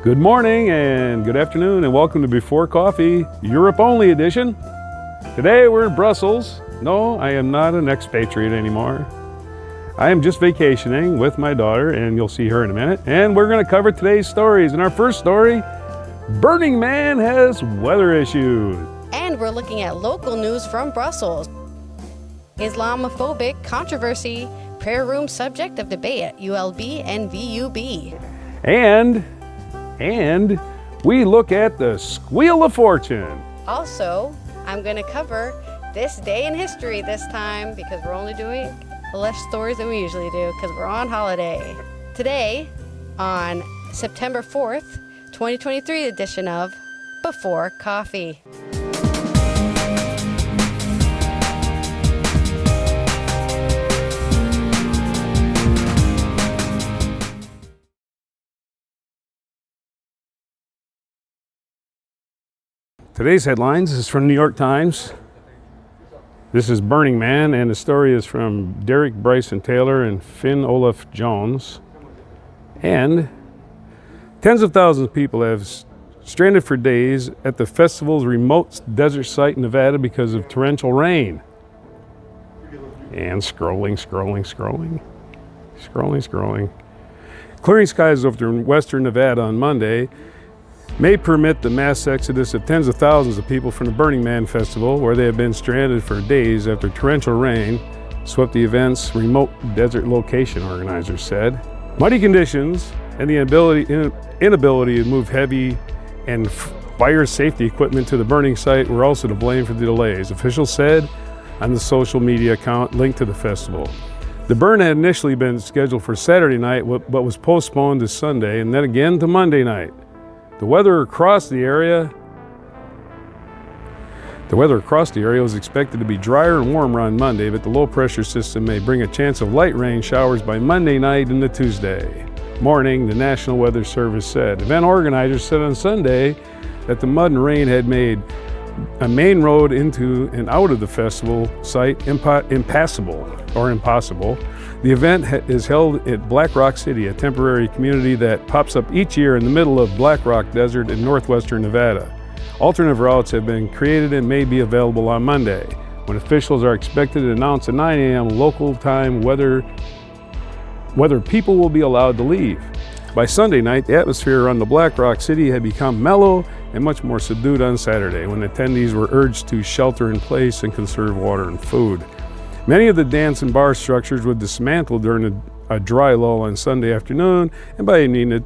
Good morning and good afternoon and welcome to Before Coffee, Europe Only edition. Today we're in Brussels. No, I am not an expatriate anymore. I am just vacationing with my daughter and you'll see her in a minute. And we're going to cover today's stories. And our first story, Burning Man has weather issues. And we're looking at local news from Brussels. Islamaphobic controversy, prayer room subject of debate at ULB and VUB. And we look at the Squeal of Fortune. Also, I'm going to cover this day in history this time because we're only doing less stories than we usually do because we're on holiday. Today, on September 4th, 2023 edition of Before Coffee. Today's headlines is from the New York Times. This is Burning Man, and the story is from Derek Bryson Taylor and Finn Olaf Jones. And tens of thousands of people have stranded for days at the festival's remote desert site in Nevada because of torrential rain. And scrolling. Clearing skies over western Nevada on Monday may permit the mass exodus of tens of thousands of people from the Burning Man Festival, where they have been stranded for days after torrential rain swept the event's remote desert location, organizers said. Muddy conditions and the inability to move heavy and fire safety equipment to the burning site were also to blame for the delays, officials said on the social media account linked to the festival. The burn had initially been scheduled for Saturday night, but was postponed to Sunday and then again to Monday night. The weather across the area was expected to be drier and warmer on Monday, but the low pressure system may bring a chance of light rain showers by Monday night into Tuesday morning, the National Weather Service said. Event organizers said on Sunday that the mud and rain had made a main road into and out of the festival site impossible. The event is held at Black Rock City, a temporary community that pops up each year in the middle of Black Rock Desert in northwestern Nevada. Alternative routes have been created and may be available on Monday, when officials are expected to announce at 9 a.m. local time whether people will be allowed to leave. By Sunday night, the atmosphere around the Black Rock City had become mellow and much more subdued on Saturday, when attendees were urged to shelter in place and conserve water and food. Many of the dance and bar structures were dismantled during a dry lull on Sunday afternoon, and by evening,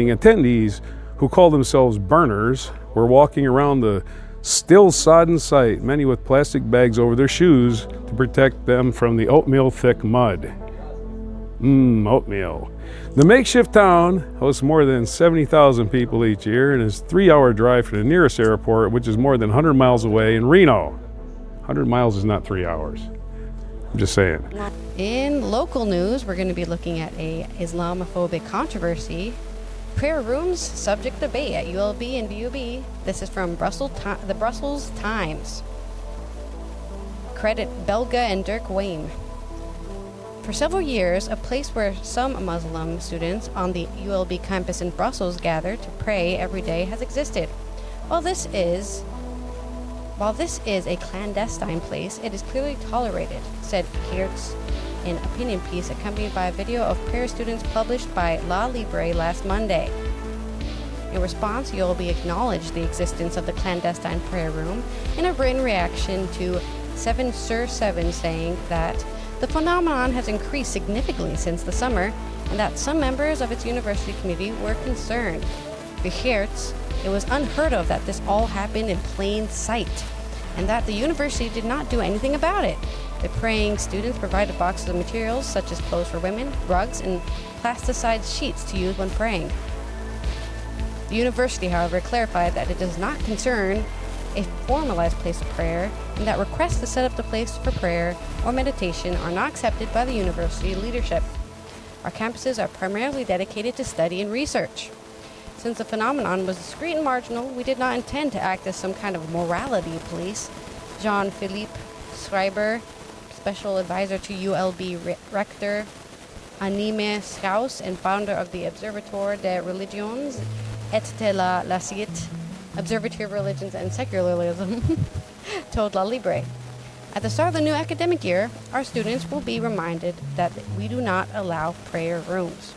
attendees who called themselves burners were walking around the still sodden site, many with plastic bags over their shoes to protect them from the oatmeal-thick mud. Oatmeal. The makeshift town hosts more than 70,000 people each year and is a 3-hour drive from the nearest airport, which is more than 100 miles away in Reno. 100 miles is not 3 hours. I'm just saying. In local news, we're going to be looking at a Islamaphobic controversy. Prayer rooms subject debate at ULB and VUB. This is from the Brussels Times. Credit Belga and Dirk Wayne. For several years, a place where some Muslim students on the ULB campus in Brussels gather to pray every day has existed. While this is a clandestine place, it is clearly tolerated, said Geertz in opinion piece accompanied by a video of prayer students published by La Libre last Monday. In response, ULB acknowledged the existence of the clandestine prayer room in a written reaction to 7 sur 7, saying that the phenomenon has increased significantly since the summer and that some members of its university community were concerned. For Geertz, it was unheard of that this all happened in plain sight, and that the university did not do anything about it. The praying students provided boxes of materials such as clothes for women, rugs, and plasticized sheets to use when praying. The university, however, clarified that it does not concern a formalized place of prayer, and that requests to set up the place for prayer or meditation are not accepted by the university leadership. Our campuses are primarily dedicated to study and research. Since the phenomenon was discreet and marginal, we did not intend to act as some kind of morality police. Jean-Philippe Schreiber, special advisor to ULB rector Anime Scouse and founder of the Observatoire des Religions et de la Laïcité, Observatory of Religions and Secularism, told La Libre. At the start of the new academic year, our students will be reminded that we do not allow prayer rooms.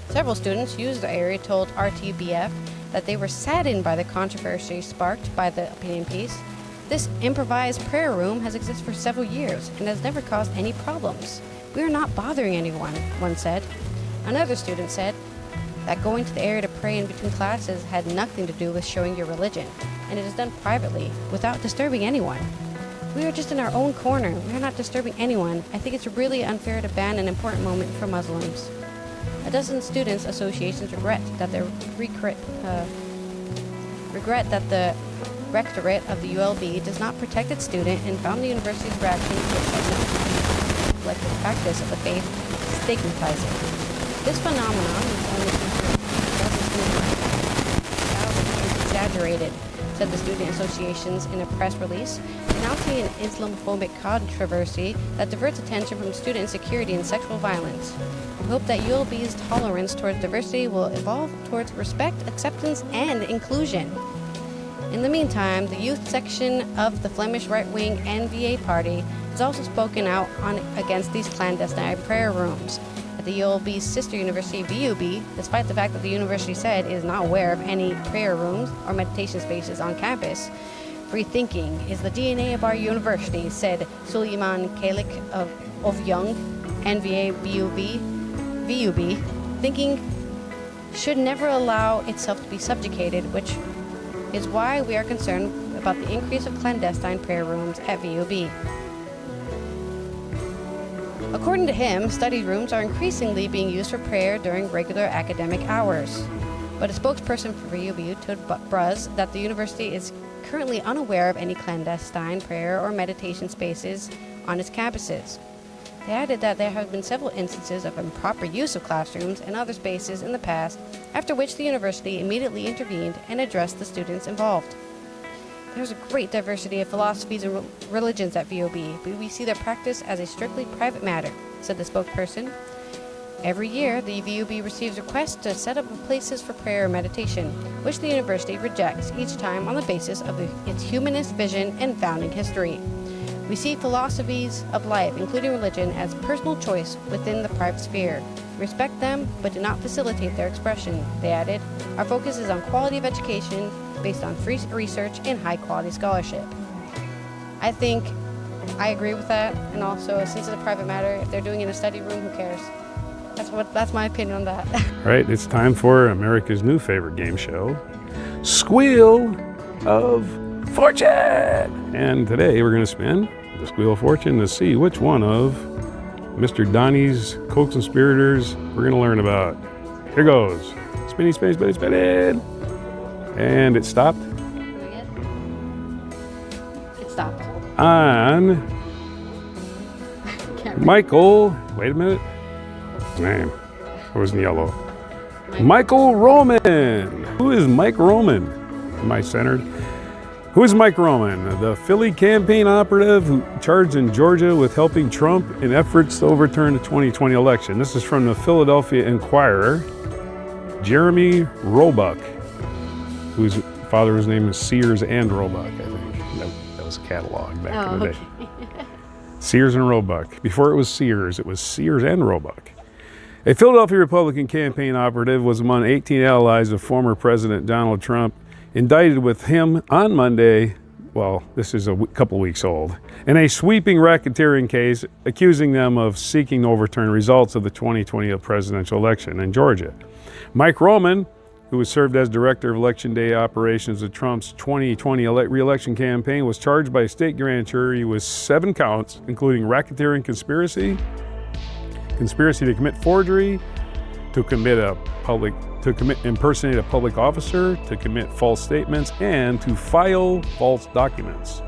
Several students used the area told RTBF that they were saddened by the controversy sparked by the opinion piece. This improvised prayer room has existed for several years and has never caused any problems. We are not bothering anyone, one said. Another student said that going to the area to pray in between classes had nothing to do with showing your religion, and it is done privately, without disturbing anyone. We are just in our own corner. We are not disturbing anyone. I think it's really unfair to ban an important moment for Muslims. A dozen students' associations regret that the rectorate of the ULB does not protect its student and found the university's reaction to collective practice of the faith stigmatizing. This phenomenon is exaggerated, said the student associations in a press release, denouncing an Islamaphobic controversy that diverts attention from student insecurity and sexual violence. We hope that ULB's tolerance towards diversity will evolve towards respect, acceptance, and inclusion. In the meantime, the youth section of the Flemish right-wing NVA party has also spoken out against these clandestine prayer rooms. At the ULB's sister university, VUB, despite the fact that the university said it is not aware of any prayer rooms or meditation spaces on campus, free thinking is the DNA of our university, said Suleiman Kalik of Young, NVA VUB. Thinking should never allow itself to be subjugated, which is why we are concerned about the increase of clandestine prayer rooms at VUB. According to him, study rooms are increasingly being used for prayer during regular academic hours. But a spokesperson for VUB told Bruz that the university is currently unaware of any clandestine prayer or meditation spaces on its campuses. They added that there have been several instances of improper use of classrooms and other spaces in the past, after which the university immediately intervened and addressed the students involved. There's a great diversity of philosophies and religions at VUB, but we see their practice as a strictly private matter, said the spokesperson. Every year, the VUB receives requests to set up places for prayer and meditation, which the university rejects each time on the basis of its humanist vision and founding history. We see philosophies of life, including religion, as personal choice within the private sphere. Respect them, but do not facilitate their expression, they added. Our focus is on quality of education based on free research and high-quality scholarship. I think I agree with that, and also, since it's a private matter, if they're doing it in a study room, who cares? That's my opinion on that. All right, it's time for America's new favorite game show, Squeal of Fortune! And today we're going to spin the Squeal of Fortune to see which one of Mr. Donnie's co-conspirators we're going to learn about. Here goes. Spinny, spinny, spinny, spinning. And it stopped. It stopped. On Michael, wait a minute. His name. It was in yellow. Michael Roman. Who is Mike Roman? Am I centered? Who is Mike Roman? The Philly campaign operative who charged in Georgia with helping Trump in efforts to overturn the 2020 election. This is from the Philadelphia Inquirer. Jeremy Roebuck, whose father's name is Sears and Roebuck, I think. That was a catalog back in the day. Sears and Roebuck. Before it was Sears and Roebuck. A Philadelphia Republican campaign operative was among 18 allies of former President Donald Trump, indicted with him on Monday, well, this is a couple weeks old, in a sweeping racketeering case accusing them of seeking to overturn results of the 2020 presidential election in Georgia. Mike Roman, who was served as director of Election Day operations of Trump's 2020 re-election campaign, was charged by a state grand jury with 7 counts, including racketeering conspiracy to commit forgery, to impersonate a public officer, to commit false statements, and to file false documents.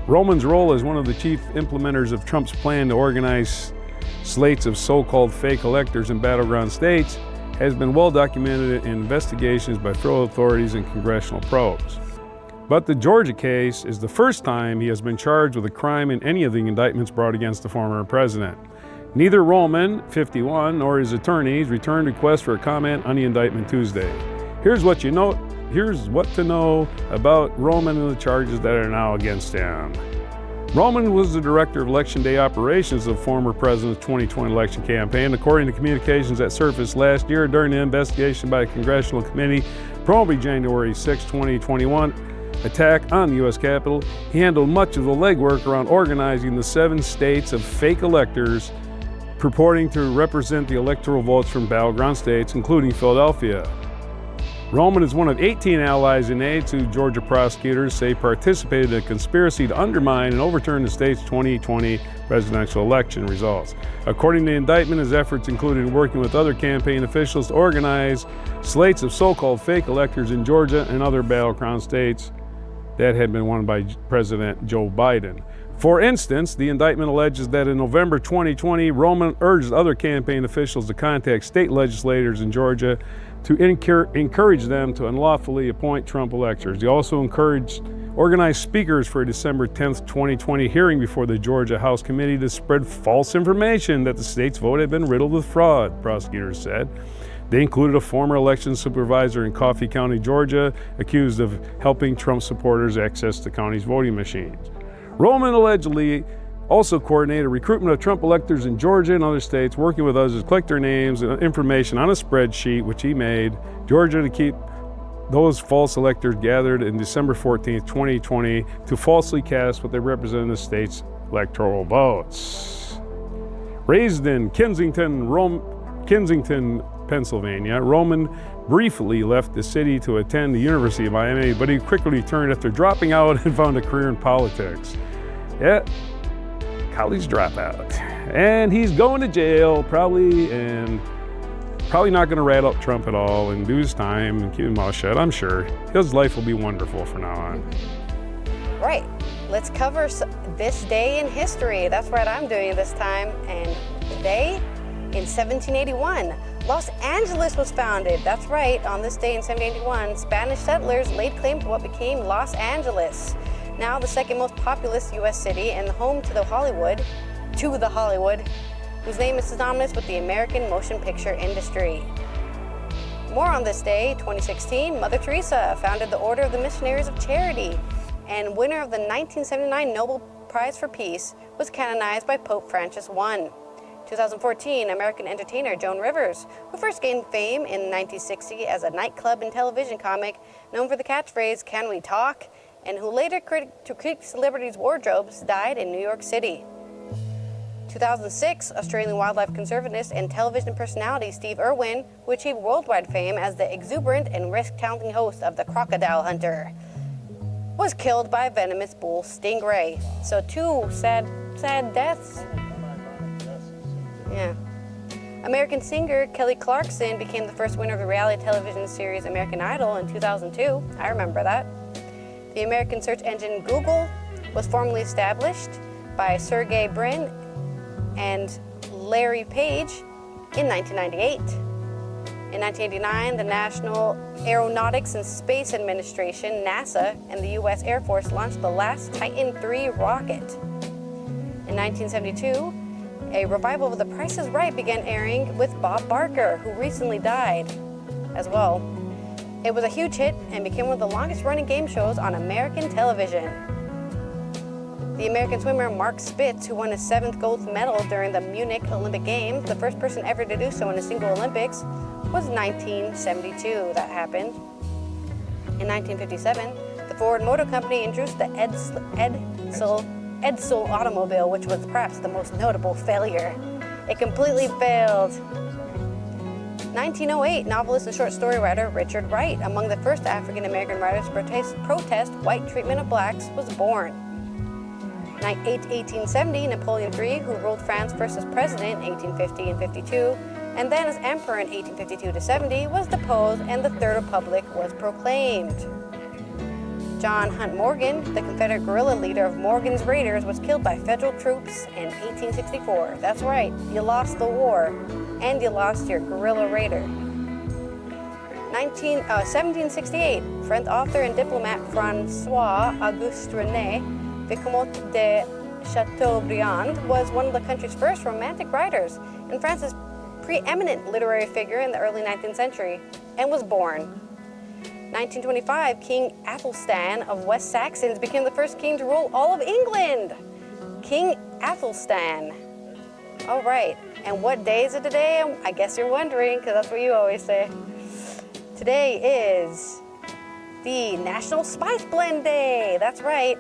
Roman's role as one of the chief implementers of Trump's plan to organize slates of so-called fake electors in battleground states has been well documented in investigations by federal authorities and congressional probes. But the Georgia case is the first time he has been charged with a crime in any of the indictments brought against the former president. Neither Roman, 51, nor his attorneys returned requests for a comment on the indictment Tuesday. Here's what to know about Roman and the charges that are now against him. Roman was the director of Election Day operations of former president's 2020 election campaign, according to communications that surfaced last year during the investigation by a congressional committee probing January 6, 2021 attack on the U.S. Capitol. He handled much of the legwork around organizing the 7 states of fake electors purporting to represent the electoral votes from battleground states, including Philadelphia. Roman is one of 18 allies in aides who Georgia prosecutors say participated in a conspiracy to undermine and overturn the state's 2020 presidential election results. According to the indictment, his efforts included working with other campaign officials to organize slates of so-called fake electors in Georgia and other battleground states that had been won by President Joe Biden. For instance, the indictment alleges that in November 2020, Roman urged other campaign officials to contact state legislators in Georgia to encourage them to unlawfully appoint Trump electors. He also organized speakers for a December 10, 2020 hearing before the Georgia House Committee to spread false information that the state's vote had been riddled with fraud, prosecutors said. They included a former election supervisor in Coffee County, Georgia, accused of helping Trump supporters access the county's voting machines. Roman allegedly also coordinated recruitment of Trump electors in Georgia and other states, working with others to collect their names and information on a spreadsheet, which he made Georgia to keep those false electors gathered in December 14, 2020, to falsely cast what they represent in the state's electoral votes. Raised in Kensington, Pennsylvania, Roman briefly left the city to attend the University of Miami, but he quickly returned after dropping out and found a career in politics. Yeah, college dropout. And he's going to jail, probably not going to rat up Trump at all and do his time and keep his mouth shut, I'm sure. His life will be wonderful from now on. Right. Let's cover this day in history. That's what I'm doing this time. And today, in 1781, Los Angeles was founded. That's right, on this day in 1781, Spanish settlers laid claim to what became Los Angeles, now the second most populous U.S. city and the home to the Hollywood, whose name is synonymous with the American motion picture industry. More on this day, 2016, Mother Teresa founded the Order of the Missionaries of Charity, and winner of the 1979 Nobel Prize for Peace, was canonized by Pope Francis I. 2014, American entertainer Joan Rivers, who first gained fame in 1960 as a nightclub and television comic known for the catchphrase, "Can we talk?" and who later critiqued celebrities' wardrobes, died in New York City. 2006, Australian wildlife conservativist and television personality Steve Irwin, who achieved worldwide fame as the exuberant and risk-taking host of The Crocodile Hunter, was killed by a venomous bull stingray. So 2 sad deaths. Yeah. American singer Kelly Clarkson became the first winner of the reality television series American Idol in 2002. I remember that. The American search engine Google was formally established by Sergey Brin and Larry Page in 1998. In 1989, the National Aeronautics and Space Administration, NASA, and the U.S. Air Force launched the last Titan III rocket. In 1972, a revival of The Price is Right began airing with Bob Barker, who recently died as well. It was a huge hit and became one of the longest-running game shows on American television. The American swimmer Mark Spitz, who won his 7th gold medal during the Munich Olympic Games, the first person ever to do so in a single Olympics, was 1972. That happened. In 1957, the Ford Motor Company introduced the Edsel automobile, which was perhaps the most notable failure. It completely failed. 1908, novelist and short story writer Richard Wright, among the first African-American writers to protest white treatment of blacks, was born. 1870, Napoleon III, who ruled France first as president in 1850 and 52, and then as emperor in 1852 to 70, was deposed and the Third Republic was proclaimed. John Hunt Morgan, the Confederate guerrilla leader of Morgan's Raiders, was killed by federal troops in 1864. That's right, you lost the war, and you lost your guerrilla raider. 1768, French author and diplomat François Auguste René Vicomte de Chateaubriand was one of the country's first romantic writers and France's preeminent literary figure in the early 19th century, and was born. 1925, King Athelstan of West Saxons became the first king to rule all of England. King Athelstan. All right, and what day is it today? I guess you're wondering, because that's what you always say. Today is the National Spice Blend Day. That's right.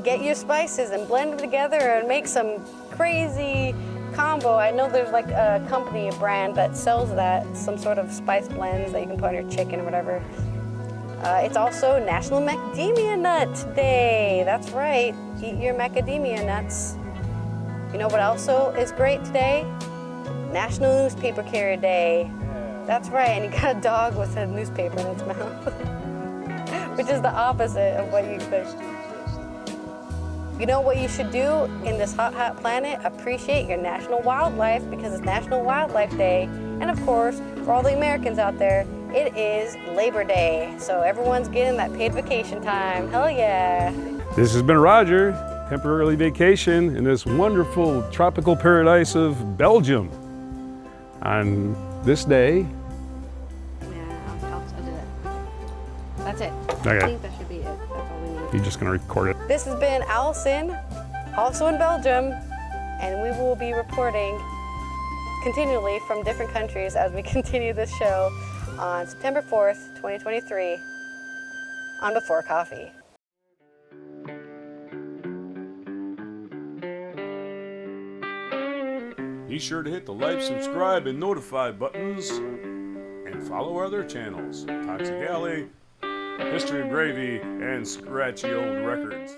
Get your spices and blend them together and make some crazy combo. I know there's like a company, a brand that sells that, some sort of spice blends that you can put on your chicken or whatever. It's also National Macadamia Nut Day. That's right. Eat your macadamia nuts. You know what also is great today? National Newspaper Carrier Day. That's right, and you got a dog with a newspaper in its mouth, which is the opposite of what you think. You know what you should do in this hot, hot planet? Appreciate your national wildlife, because it's National Wildlife Day. And of course, for all the Americans out there, it is Labor Day. So everyone's getting that paid vacation time. Hell yeah. This has been Roger, temporarily vacation in this wonderful tropical paradise of Belgium. On this day. Yeah, I'll do that. That's it. Okay. I think that should be it. That's all we need. You're just gonna record it. This has been Allison, also in Belgium, and we will be reporting continually from different countries as we continue this show on September 4th, 2023 on Before Coffee. Be sure to hit the like, subscribe, and notify buttons, and follow our other channels, Toxic Alley, History of Gravy, and Scratchy Old Records.